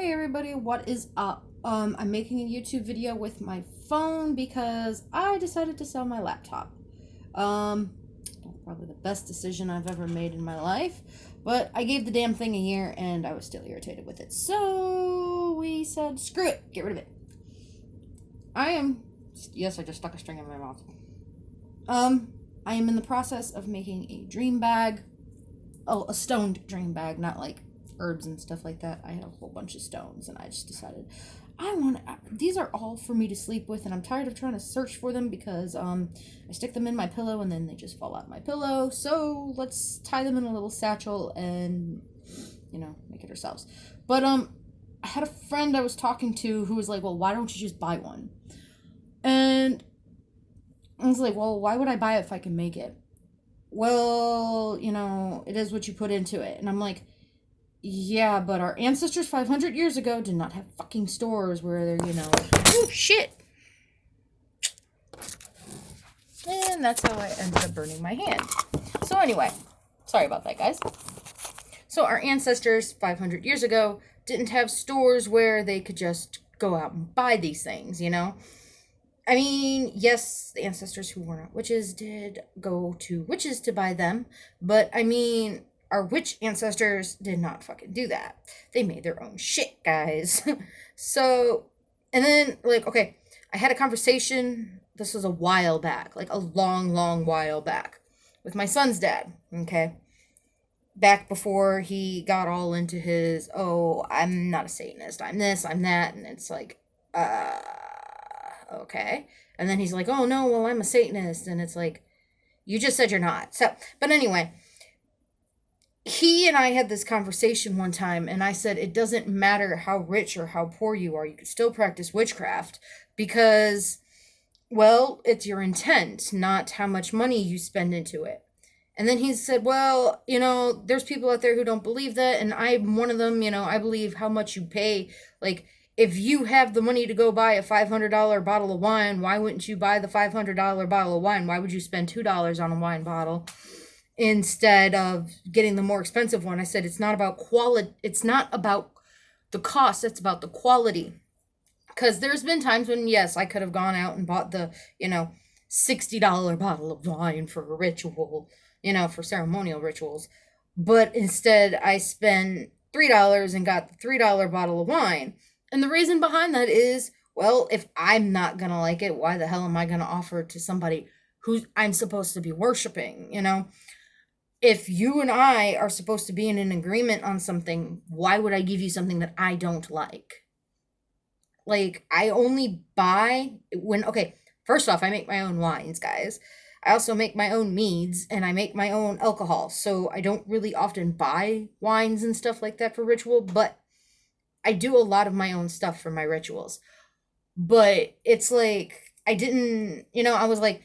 Hey everybody, what is up? I'm making a YouTube video with my phone because I decided to sell my laptop. Probably the best decision I've ever made in my life, but I gave the damn thing a year and I was still irritated with it. So we said, screw it, get rid of it. Yes, I just stuck a string in my mouth. I am in the process of making a dream bag. Oh, a stoned dream bag, not like herbs and stuff like that. I had a whole bunch of stones and I just decided these are all for me to sleep with, and I'm tired of trying to search for them because I stick them in my pillow and then they just fall out my pillow. So let's tie them in a little satchel and make it ourselves. But I had a friend I was talking to who was like, "Well, why don't you just buy one?" And I was like, "Well, why would I buy it if I can make it?" "Well, it is what you put into it." And I'm like, yeah, but our ancestors 500 years ago did not have fucking stores where they're, oh shit. And that's how I ended up burning my hand. So anyway, sorry about that, guys. So our ancestors 500 years ago didn't have stores where they could just go out and buy these things, I mean, yes, the ancestors who were not witches did go to witches to buy them, but I mean, our witch ancestors did not fucking do that. They made their own shit, guys. So, and then, okay, I had a conversation, this was a while back, like a long, long while back, with my son's dad, okay? Back before he got all into his, oh, I'm not a Satanist, I'm this, I'm that, and it's like, okay. And then he's like, oh no, well, I'm a Satanist, and it's like, you just said you're not. So, but anyway, he and I had this conversation one time, and I said, it doesn't matter how rich or how poor you are, you can still practice witchcraft because, well, it's your intent, not how much money you spend into it. And then he said, well, there's people out there who don't believe that, and I'm one of them, I believe how much you pay. Like, if you have the money to go buy a $500 bottle of wine, why wouldn't you buy the $500 bottle of wine? Why would you spend $2 on a wine bottle instead of getting the more expensive one? I said, it's not about quality. It's not about the cost. It's about the quality. Because there's been times when, yes, I could have gone out and bought the, $60 bottle of wine for a ritual, for ceremonial rituals. But instead, I spent $3 and got the $3 bottle of wine. And the reason behind that is, well, if I'm not going to like it, why the hell am I going to offer it to somebody who I'm supposed to be worshiping, If you and I are supposed to be in an agreement on something, why would I give you something that I don't like? Like, I only buy when, okay, first off, I make my own wines, guys. I also make my own meads, and I make my own alcohol. So I don't really often buy wines and stuff like that for ritual, but I do a lot of my own stuff for my rituals. But it's like, I didn't, I was like,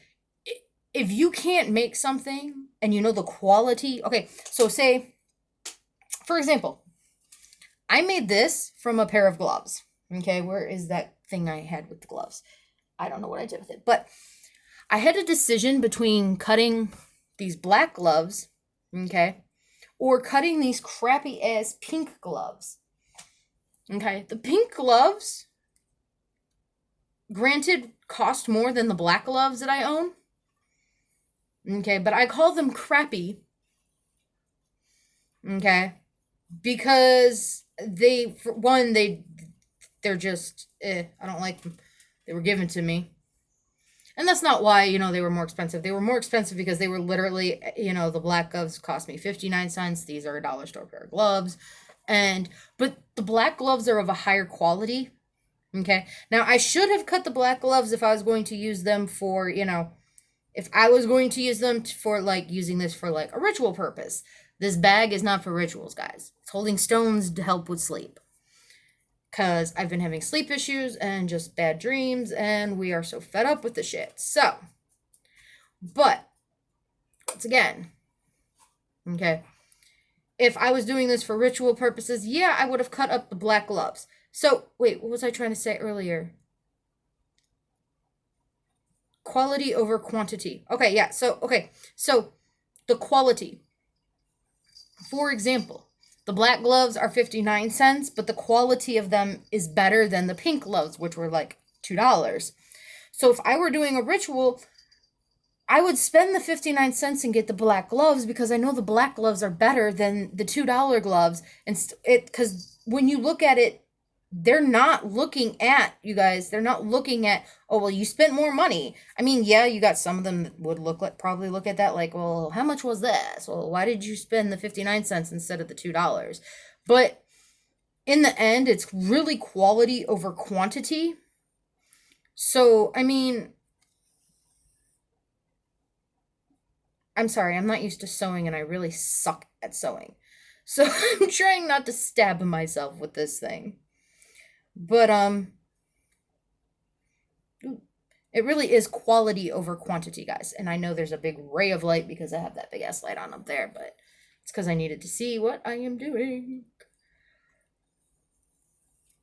if you can't make something and the quality, okay, so say, for example, I made this from a pair of gloves. Okay, where is that thing I had with the gloves? I don't know what I did with it, but I had a decision between cutting these black gloves, okay, or cutting these crappy ass pink gloves. Okay, the pink gloves, granted, cost more than the black gloves that I own. Okay, but I call them crappy. Okay, because for one, they're just, I don't like them. They were given to me. And that's not why, they were more expensive. They were more expensive because they were literally, the black gloves cost me 59 cents. These are a dollar store pair of gloves. But the black gloves are of a higher quality. Okay. Now, I should have cut the black gloves if I was going to use them for, if I was going to use them for, using this for, a ritual purpose. This bag is not for rituals, guys. It's holding stones to help with sleep. Because I've been having sleep issues and just bad dreams, and we are so fed up with the shit. So, but, once again, okay, if I was doing this for ritual purposes, yeah, I would have cut up the black gloves. So, wait, what was I trying to say earlier? Quality over quantity. Okay, yeah, so the quality. For example, The black gloves are 59 cents, but the quality of them is better than the pink gloves, which were like $2. So if I were doing a ritual, I would spend the 59 cents and get the black gloves because I know the black gloves are better than the $2 gloves. And because when you look at it, they're not looking at, you guys, they're not looking at, oh, well, you spent more money. I mean, yeah, you got some of them that would probably look at that like, well, how much was this? Well, why did you spend the 59 cents instead of the $2? But in the end, it's really quality over quantity. So, I mean, I'm sorry, I'm not used to sewing and I really suck at sewing. So I'm trying not to stab myself with this thing. But, it really is quality over quantity, guys. And I know there's a big ray of light because I have that big ass light on up there, but it's because I needed to see what I am doing.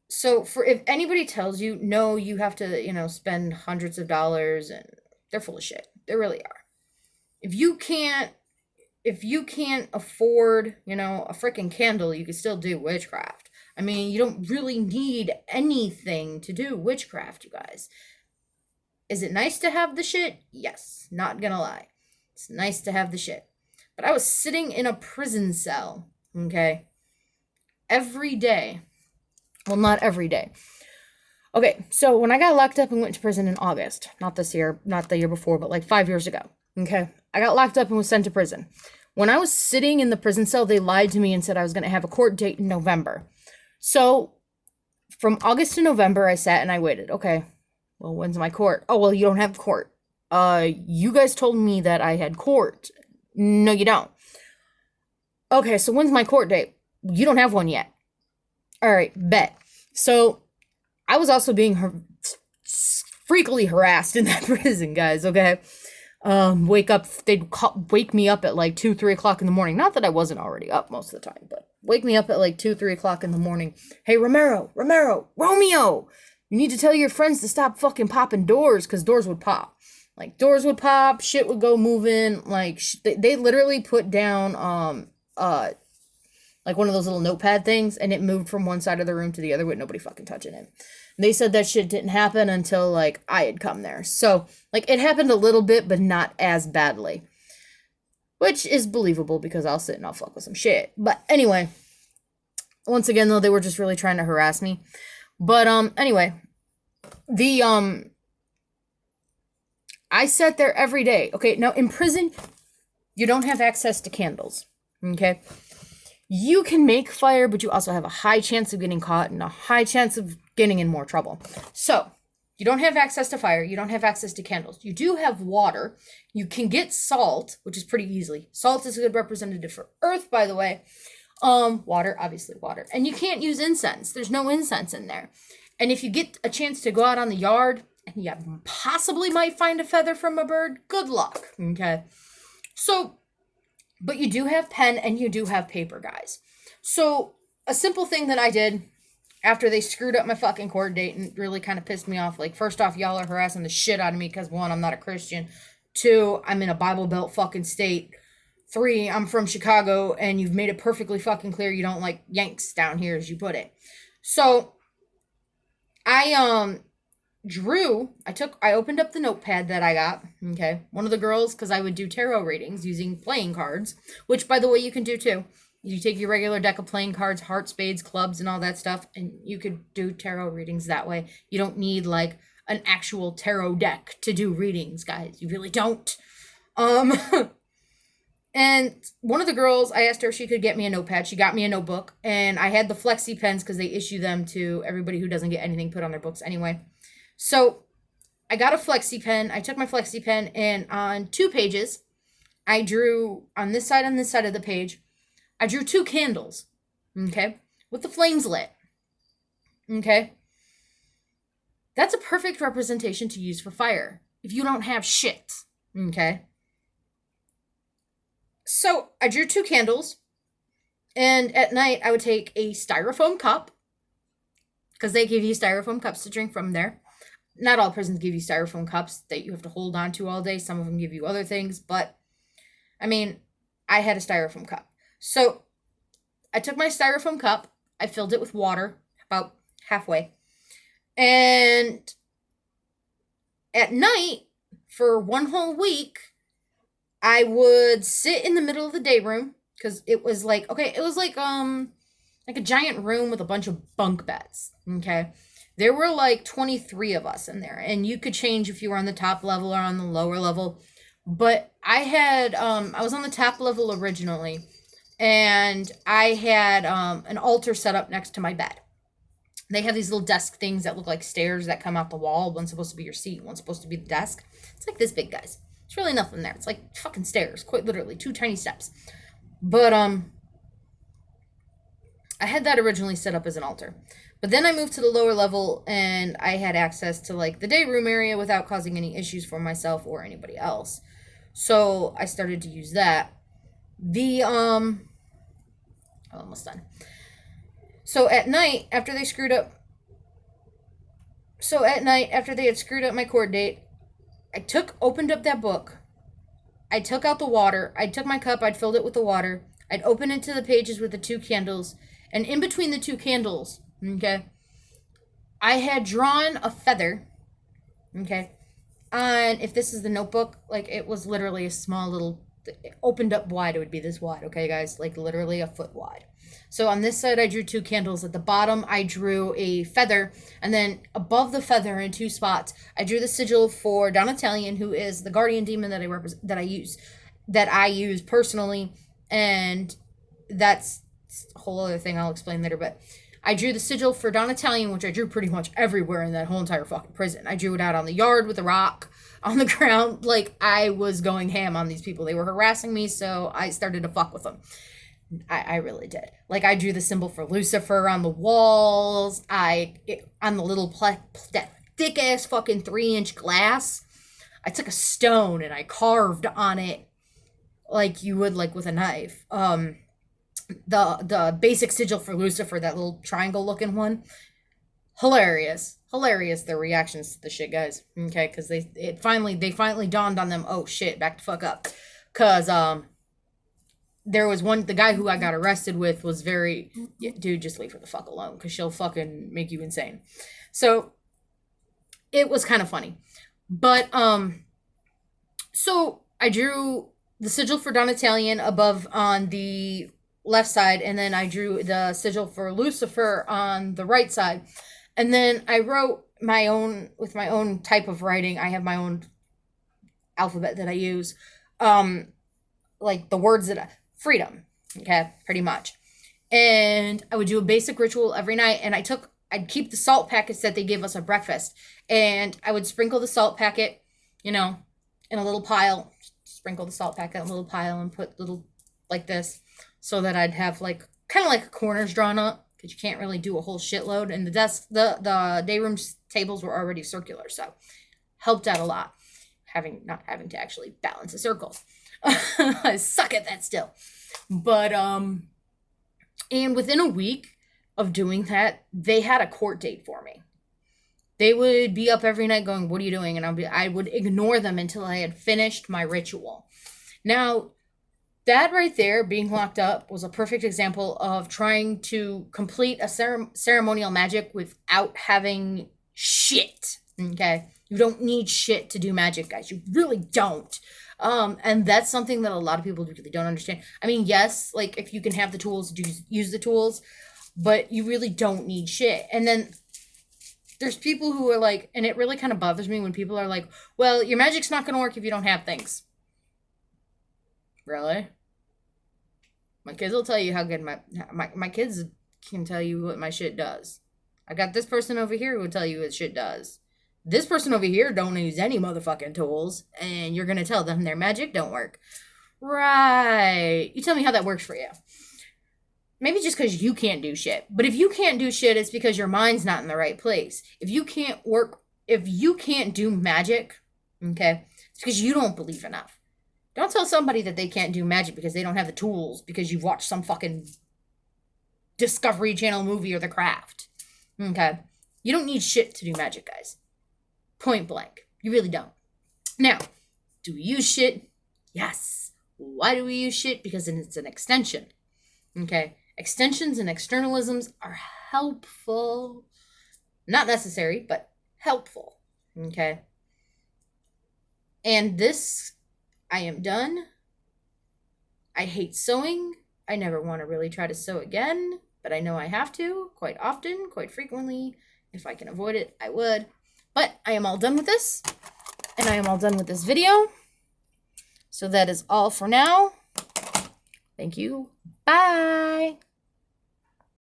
So if anybody tells you, no, you have to, spend hundreds of dollars, and they're full of shit. They really are. If you can't afford, a freaking candle, you can still do witchcraft. I mean, you don't really need anything to do witchcraft, you guys. Is it nice to have the shit? Yes, not gonna lie. It's nice to have the shit. But I was sitting in a prison cell, okay, every day. Well, not every day. Okay, so when I got locked up and went to prison in August, not this year, not the year before, but like 5 years ago, okay, I got locked up and was sent to prison. When I was sitting in the prison cell, they lied to me and said I was going to have a court date in November. So from August to November, I sat and I waited. Okay, well, when's my court? Oh, well, you don't have court. You guys told me that I had court. No, you don't. Okay, so when's my court date? You don't have one yet. All right, bet. So I was also being freakily harassed in that prison, guys, okay? They'd wake me up at like 2, 3 o'clock in the morning. Not that I wasn't already up most of the time, but wake me up at like 2, 3 o'clock in the morning. Hey, Romeo, you need to tell your friends to stop fucking popping doors, because doors would pop. Like, doors would pop, shit would go moving. Like, they literally put down, like one of those little notepad things, and it moved from one side of the room to the other with nobody fucking touching it. They said that shit didn't happen until, like, I had come there. So, like, it happened a little bit, but not as badly. Which is believable, because I'll sit and I'll fuck with some shit. But anyway, once again, though, they were just really trying to harass me. But, anyway, I sat there every day. Okay, now, in prison, you don't have access to candles. Okay? You can make fire, but you also have a high chance of getting caught and a high chance of getting in more trouble. So, you don't have access to fire. You don't have access to candles. You do have water. You can get salt, which is pretty easily. Salt is a good representative for earth, by the way. Water, obviously water. And you can't use incense. There's no incense in there. And if you get a chance to go out on the yard and you possibly might find a feather from a bird, good luck, okay? So, but you do have pen and you do have paper, guys. So, a simple thing that I did after they screwed up my fucking court date and really kind of pissed me off. Like, first off, y'all are harassing the shit out of me because, 1, I'm not a Christian. 2, I'm in a Bible Belt fucking state. 3, I'm from Chicago, and you've made it perfectly fucking clear you don't like Yanks down here, as you put it. So, I opened up the notepad that I got, okay? One of the girls, because I would do tarot readings using playing cards, which, by the way, you can do too. You take your regular deck of playing cards, hearts, spades, clubs, and all that stuff, and you could do tarot readings that way. You don't need, like, an actual tarot deck to do readings, guys. You really don't. And one of the girls, I asked her if she could get me a notepad. She got me a notebook, and I had the flexi pens because they issue them to everybody who doesn't get anything put on their books anyway. So I got a flexi pen. I took my flexi pen, and on 2 pages, I drew on this side of the page, I drew 2 candles, okay, with the flames lit, okay? That's a perfect representation to use for fire if you don't have shit, okay? So I drew 2 candles, and at night I would take a styrofoam cup, because they give you styrofoam cups to drink from there. Not all prisons give you styrofoam cups that you have to hold on to all day. Some of them give you other things, but I mean, I had a styrofoam cup. So I took my styrofoam cup, I filled it with water, about halfway, and at night, for one whole week, I would sit in the middle of the day room, because it was like, okay, it was like a giant room with a bunch of bunk beds. Okay. There were like 23 of us in there, and you could change if you were on the top level or on the lower level. But I was on the top level originally, and I had an altar set up next to my bed. They have these little desk things that look like stairs that come out the wall. One's supposed to be your seat, one's supposed to be the desk. It's like this big, guys. It's really nothing there. It's like fucking stairs, quite literally, 2 tiny steps. But I had that originally set up as an altar. But then I moved to the lower level and I had access to like the day room area without causing any issues for myself or anybody else. So I started to use that. Almost done. So at night after they had screwed up my court date, opened up that book. I took out the water. I took my cup. I'd filled it with the water. I'd open it to the pages with the 2 candles. And in between the 2 candles, okay, I had drawn a feather, okay, on, if this is the notebook, like, it was literally a small little, it opened up wide, it would be this wide, okay, guys, like, literally a foot wide. So on this side, I drew 2 candles. At the bottom, I drew a feather, and then above the feather in 2 spots, I drew the sigil for Donatellion, who is the guardian demon that I use personally, and that's a whole other thing I'll explain later, but I drew the sigil for Donatellion, which I drew pretty much everywhere in that whole entire fucking prison. I drew it out on the yard with a rock, on the ground, like, I was going ham on these people. They were harassing me, so I started to fuck with them. I really did. Like, I drew the symbol for Lucifer on the walls, on the little, that thick-ass fucking 3-inch glass. I took a stone and I carved on it like you would, like, with a knife. The basic sigil for Lucifer, that little triangle looking one, hilarious their reactions to the shit, guys. Okay, because they finally dawned on them, oh shit, back the fuck up, because there was the guy who I got arrested with was very, dude, just leave her the fuck alone, because she'll fucking make you insane. So it was kind of funny, but so I drew the sigil for Donatellion above on the left side, and then I drew the sigil for Lucifer on the right side, and then I wrote with my own type of writing. I have my own alphabet that I use, like the words freedom, okay, pretty much. And I would do a basic ritual every night, and I'd keep the salt packets that they gave us at breakfast, and I would sprinkle the salt packet, in a little pile, and put little, like this, so that I'd have like kind of like corners drawn up, because you can't really do a whole shitload. And the day room tables were already circular, so helped out a lot. Not having to actually balance a circle. I suck at that still. But and within a week of doing that, they had a court date for me. They would be up every night going, "What are you doing?" And I would ignore them until I had finished my ritual. Now, that right there, being locked up, was a perfect example of trying to complete a ceremonial magic without having shit, okay? You don't need shit to do magic, guys. You really don't. And that's something that a lot of people really don't understand. I mean, yes, like, if you can have the tools, use the tools, but you really don't need shit. And then there's people who are like, and it really kind of bothers me when people are like, well, your magic's not going to work if you don't have things. Really? My kids will tell you how good my kids can tell you what my shit does. I got this person over here who will tell you what shit does. This person over here don't use any motherfucking tools, and you're gonna tell them their magic don't work. Right. You tell me how that works for you. Maybe just because you can't do shit. But if you can't do shit, it's because your mind's not in the right place. If you can't do magic, okay, it's because you don't believe enough. Don't tell somebody that they can't do magic because they don't have the tools, because you've watched some fucking Discovery Channel movie or The Craft. Okay? You don't need shit to do magic, guys. Point blank. You really don't. Now, do we use shit? Yes. Why do we use shit? Because it's an extension. Okay? Extensions and externalisms are helpful. Not necessary, but helpful. Okay. And this, I am done. I hate sewing. I never want to really try to sew again, but I know I have to quite often, quite frequently. If I can avoid it, I would. But I am all done with this, and I am all done with this video. So that is all for now. Thank you. Bye.